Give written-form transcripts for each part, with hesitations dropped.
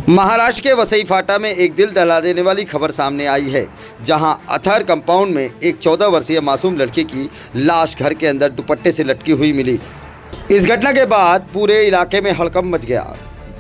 महाराष्ट्र के वसई फाटा में एक दिल दहला देने वाली खबर सामने आई है, जहां अथर कंपाउंड में एक 14 वर्षीय मासूम लड़की की लाश घर के अंदर दुपट्टे से लटकी हुई मिली। इस घटना के बाद पूरे इलाके में हड़कंप मच गया।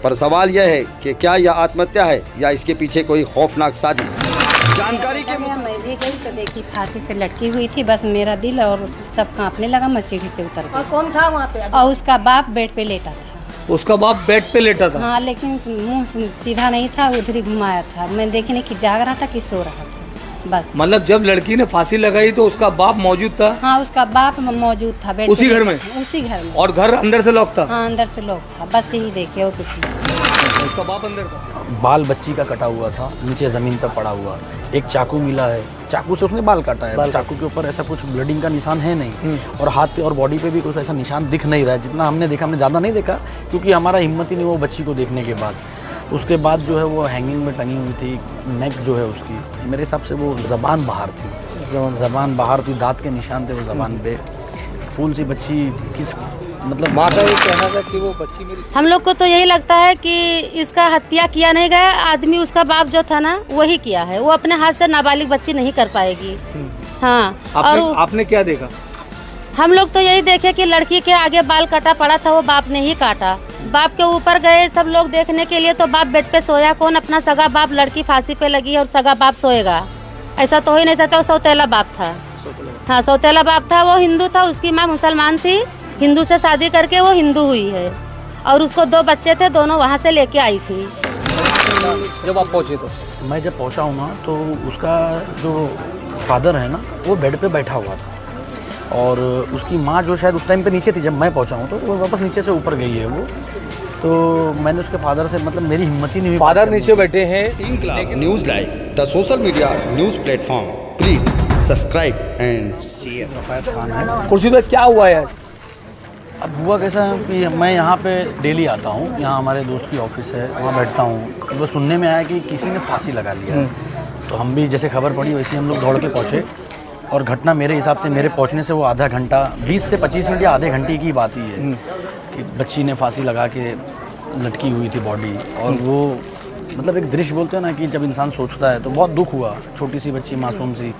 पर सवाल यह है कि क्या यह आत्महत्या है या इसके पीछे कोई खौफनाक साजिश। जानकारी के मैं भी गई तो देखी फांसी से लटकी हुई थी। बस मेरा दिल और सब कांपने लगा। मैं सीढ़ी से उतर गई। और कौन था वहाँ पे? और उसका बाप बेड पे लेटा था। उसका बाप बेड पे लेटा था? हाँ, लेकिन मुंह सीधा नहीं था, उधर ही घुमाया था। मैं देखने की जाग रहा था कि सो रहा था बस। मतलब जब लड़की ने फांसी लगाई तो उसका बाप मौजूद था? हाँ, उसका बाप मौजूद था बेड उसी घर में? उसी घर में। और घर अंदर से लॉक था? हाँ, अंदर से लॉक था। बस यही देखे और कुछ नहीं। उसका बाप अंदर था? बाल बच्ची का कटा हुआ था, नीचे ज़मीन पर पड़ा हुआ। एक चाकू मिला है, चाकू से उसने बाल काटा है। चाकू के ऊपर ऐसा कुछ ब्लडिंग का निशान है नहीं, और हाथ पे और बॉडी पे भी कुछ ऐसा निशान दिख नहीं रहा है। जितना हमने देखा, हमने ज़्यादा नहीं देखा क्योंकि हमारा हिम्मत ही नहीं वो बच्ची को देखने के बाद। उसके बाद जो है वो हैंगिंग में टंगी हुई थी। नेक जो है उसकी, मेरे हिसाब से वो ज़बान बाहर थी, ज़बान बाहर थी, दांत के निशान थे वो ज़बान पे। फूल सी बच्ची किस मतलब माँ का ये कहना था कि वो बच्ची मेरी। हम लोग को तो यही लगता है कि इसका हत्या किया नहीं गया। आदमी उसका बाप जो था ना, वही किया है। वो अपने हाथ से नाबालिग बच्ची नहीं कर पाएगी। हाँ, और आपने क्या देखा? हम लोग तो यही देखे कि लड़की के आगे बाल कटा पड़ा था, वो बाप ने ही काटा। बाप के ऊपर गए सब लोग देखने के लिए, तो बाप बेड पे सोया। कौन अपना सगा बाप, लड़की फांसी पे लगी और सगा बाप सोएगा? ऐसा तो हो ही नहीं सकता। वो सौतेला बाप था। हाँ, सौतेला बाप था। वो हिंदू था, उसकी माँ मुसलमान थी। हिंदू से शादी करके वो हिंदू हुई है, और उसको 2 बच्चे थे, दोनों वहाँ से लेके आई थी। जब आप पहुँचे तो? मैं जब पहुंचा हूँ ना, तो उसका जो फादर है ना, वो बेड पे बैठा हुआ था, और उसकी माँ जो शायद उस टाइम पे नीचे थी जब मैं पहुंचा हूँ, तो वो वापस नीचे से ऊपर गई है वो। तो मैंने उसके फादर से, मतलब मेरी हिम्मत ही नहीं हुई। फादर नीचे बैठे हैं। News live the social media news platform. Please subscribe and share. Khan है। कुर्सी पे क्या हुआ है? अब हुआ कैसा है कि मैं यहाँ पे डेली आता हूँ, यहाँ हमारे दोस्त की ऑफिस है, वहाँ बैठता हूँ। वो सुनने में आया कि किसी ने फांसी लगा लिया है। तो हम भी जैसे खबर पड़ी वैसे हम लोग दौड़ के पहुँचे, और घटना मेरे हिसाब से मेरे पहुँचने से वो आधा घंटा, 20 से 25 मिनट या आधे घंटे की बात ही है कि बच्ची ने फांसी लगा के लटकी हुई थी बॉडी। और वो मतलब एक दृश्य बोलते हैं ना कि जब इंसान सोचता है तो बहुत दुख हुआ। छोटी सी बच्ची, मासूम सी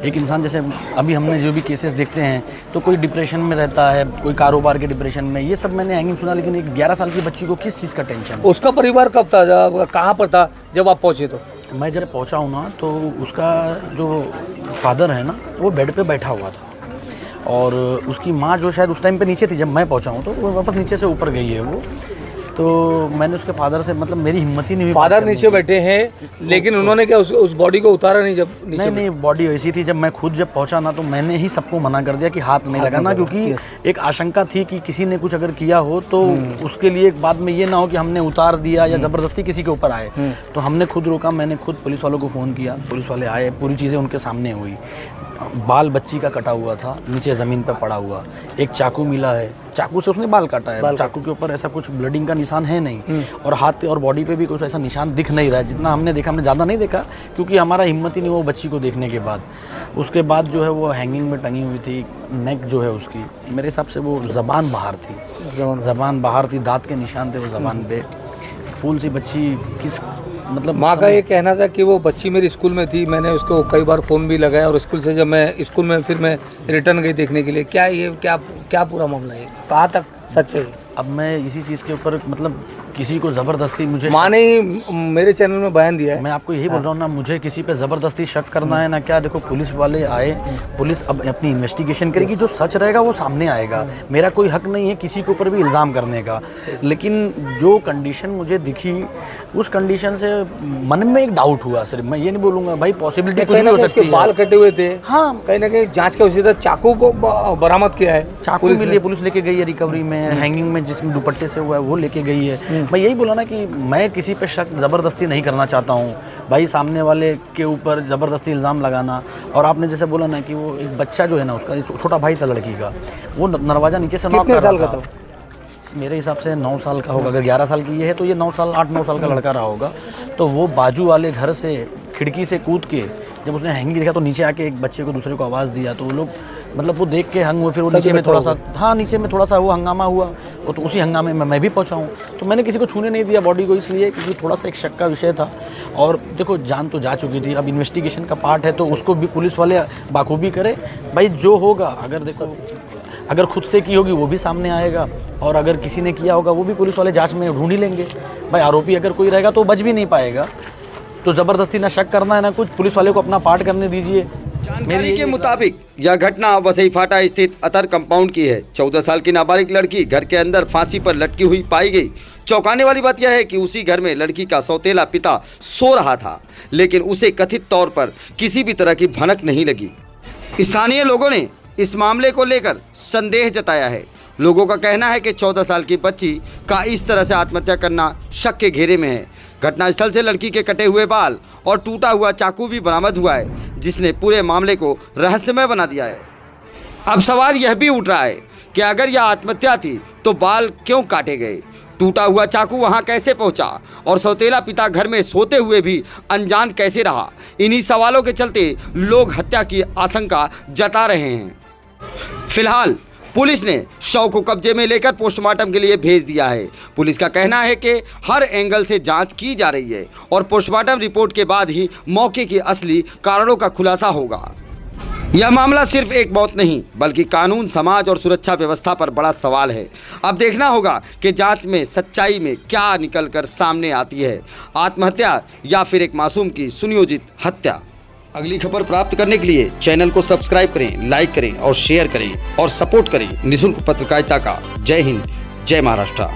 एक इंसान, जैसे अभी हमने जो भी केसेस देखते हैं तो कोई डिप्रेशन में रहता है, कोई कारोबार के डिप्रेशन में, ये सब मैंने हैंगिंग सुना। लेकिन एक 11 साल की बच्ची को किस चीज़ का टेंशन? उसका परिवार कब था, कहाँ पर था जब आप पहुँचे तो? मैं जब पहुंचा हूँ ना, तो उसका जो फादर है ना, वो बेड पे बैठा हुआ था, और उसकी माँ जो शायद उस टाइम पे नीचे थी जब मैं पहुंचा हूँ, तो वो वापस नीचे से ऊपर गई है वो। तो मैंने उसके फादर से, मतलब मेरी हिम्मत ही नहीं हुई। फादर नीचे बैठे हैं, लेकिन उन्होंने क्या उस बॉडी को उतारा नहीं जब नीचे? नहीं, बॉडी ऐसी थी। जब मैं खुद जब पहुंचा ना, तो मैंने ही सबको मना कर दिया कि हाथ नहीं लगाना, क्योंकि एक आशंका थी कि किसी ने कुछ अगर किया हो तो उसके लिए बाद में ये ना हो कि हमने उतार दिया या ज़बरदस्ती किसी के ऊपर आए। तो हमने खुद रोका। मैंने खुद पुलिस वालों को फ़ोन किया, पुलिस वाले आए, पूरी चीज़ें उनके सामने हुई। बाल बच्ची का कटा हुआ था, नीचे ज़मीन पर पड़ा हुआ। एक चाकू मिला है, चाकू से उसने बाल काटा है। चाकू के ऊपर ऐसा कुछ ब्लडिंग का निशान है नहीं, और हाथ पे और बॉडी पे भी कुछ ऐसा निशान दिख नहीं रहा है। जितना हमने देखा, हमने ज़्यादा नहीं देखा क्योंकि हमारा हिम्मत ही नहीं वो बच्ची को देखने के बाद। उसके बाद जो है वो हैंगिंग में टंगी हुई थी। नेक जो है उसकी, मेरे हिसाब से वो ज़बान बाहर थी, ज़बान बाहर थी, दांत के निशान थे वो ज़बान पे। फूल सी बच्ची किस मतलब। माँ का ये कहना था कि वो बच्ची मेरी स्कूल में थी। मैंने उसको कई बार फ़ोन भी लगाया, और स्कूल से जब मैं स्कूल में फिर मैं रिटर्न गई देखने के लिए। क्या ये क्या पूरा मामला है? कहाँ तक सच है? अब मैं इसी चीज़ के ऊपर, मतलब किसी को ज़बरदस्ती, मुझे माँ ने मेरे चैनल में बयान दिया है। मैं आपको यही बोल रहा हूँ ना, मुझे किसी पे ज़बरदस्ती शक करना है ना क्या। देखो, पुलिस वाले आए, पुलिस अब अपनी इन्वेस्टिगेशन करेगी, जो सच रहेगा वो सामने आएगा। मेरा कोई हक नहीं है किसी के ऊपर भी इल्ज़ाम करने का। लेकिन जो कंडीशन मुझे दिखी, उस कंडीशन से मन में एक डाउट हुआ। सिर्फ मैं ये नहीं बोलूँगा भाई, पॉसिबिलिटी कुछ भी हो सकती है। बाल कटे हुए थे। हाँ, कहीं ना कहीं जाँच के उसी तरह चाकू को बरामद किया है। चाकू मिली है, पुलिस लेके गई है रिकवरी में। हैंगिंग में जिसमें दुपट्टे से हुआ है वो लेके गई है। मैं यही बोला ना कि मैं किसी पे शक ज़बरदस्ती नहीं करना चाहता हूँ भाई, सामने वाले के ऊपर ज़बरदस्ती इल्ज़ाम लगाना। और आपने जैसे बोला ना कि वो एक बच्चा जो है ना, उसका छोटा भाई था लड़की का, वो दरवाज़ा नीचे से नॉक कर रहा था। मेरे हिसाब से 9 साल का होगा। अगर 11 साल की ये है तो ये 9 साल 8-9 साल का लड़का रहा होगा। तो वो बाजू वाले घर से खिड़की से कूद के जब उसने हैंगिंग देखा, तो नीचे आके एक बच्चे को, दूसरे को आवाज़ दिया। तो वो लोग मतलब वो देख के हंग हुए, फिर वो सच नीचे में बताओ थोड़ा सा, हाँ नीचे में थोड़ा सा वो हंगामा हुआ, वो तो उसी हंगामे में मैं भी पहुंचा हूँ। तो मैंने किसी को छूने नहीं दिया बॉडी को, इसलिए क्योंकि थोड़ा सा एक शक का विषय था। और देखो जान तो जा चुकी थी, अब इन्वेस्टिगेशन का पार्ट है तो उसको भी पुलिस वाले बाखूबी करे भाई, जो होगा। अगर देखो अगर खुद से की होगी वो भी सामने आएगा, और अगर किसी ने किया होगा वो भी पुलिस वाले जांच में ढूंढ ही लेंगे। भाई आरोपी अगर कोई रहेगा तो बच भी नहीं पाएगा। तो ज़बरदस्ती ना शक करना है ना कुछ, पुलिस वाले को अपना पार्ट करने दीजिए। जानकारी के मुताबिक यह घटना वसई फाटा स्थित अतर कंपाउंड की है। 14 साल की नाबालिग लड़की घर के अंदर फांसी पर लटकी हुई पाई गई। चौंकाने वाली बात यह है कि उसी घर में लड़की का सौतेला पिता सो रहा था, लेकिन उसे कथित तौर पर किसी भी तरह की भनक नहीं लगी। स्थानीय लोगों ने इस मामले को लेकर संदेह जताया है। लोगों का कहना है कि 14 साल की बच्ची का इस तरह से आत्महत्या करना शक के घेरे में है। घटनास्थल से लड़की के कटे हुए बाल और टूटा हुआ चाकू भी बरामद हुआ है, जिसने पूरे मामले को रहस्यमय बना दिया है। अब सवाल यह भी उठ रहा है कि अगर यह आत्महत्या थी तो बाल क्यों काटे गए, टूटा हुआ चाकू वहां कैसे पहुंचा, और सौतेला पिता घर में सोते हुए भी अनजान कैसे रहा। इन्हीं सवालों के चलते लोग हत्या की आशंका जता रहे हैं। फिलहाल पुलिस ने शव को कब्जे में लेकर पोस्टमार्टम के लिए भेज दिया है। पुलिस का कहना है कि हर एंगल से जांच की जा रही है और पोस्टमार्टम रिपोर्ट के बाद ही मौके के असली कारणों का खुलासा होगा। यह मामला सिर्फ एक मौत नहीं, बल्कि कानून, समाज और सुरक्षा व्यवस्था पर बड़ा सवाल है। अब देखना होगा कि जांच में सच्चाई में क्या निकलकर सामने आती है, आत्महत्या या फिर एक मासूम की सुनियोजित हत्या। अगली खबर प्राप्त करने के लिए चैनल को सब्सक्राइब करें, लाइक करें और शेयर करें और सपोर्ट करें निःशुल्क पत्रकारिता का। जय हिंद, जय महाराष्ट्र।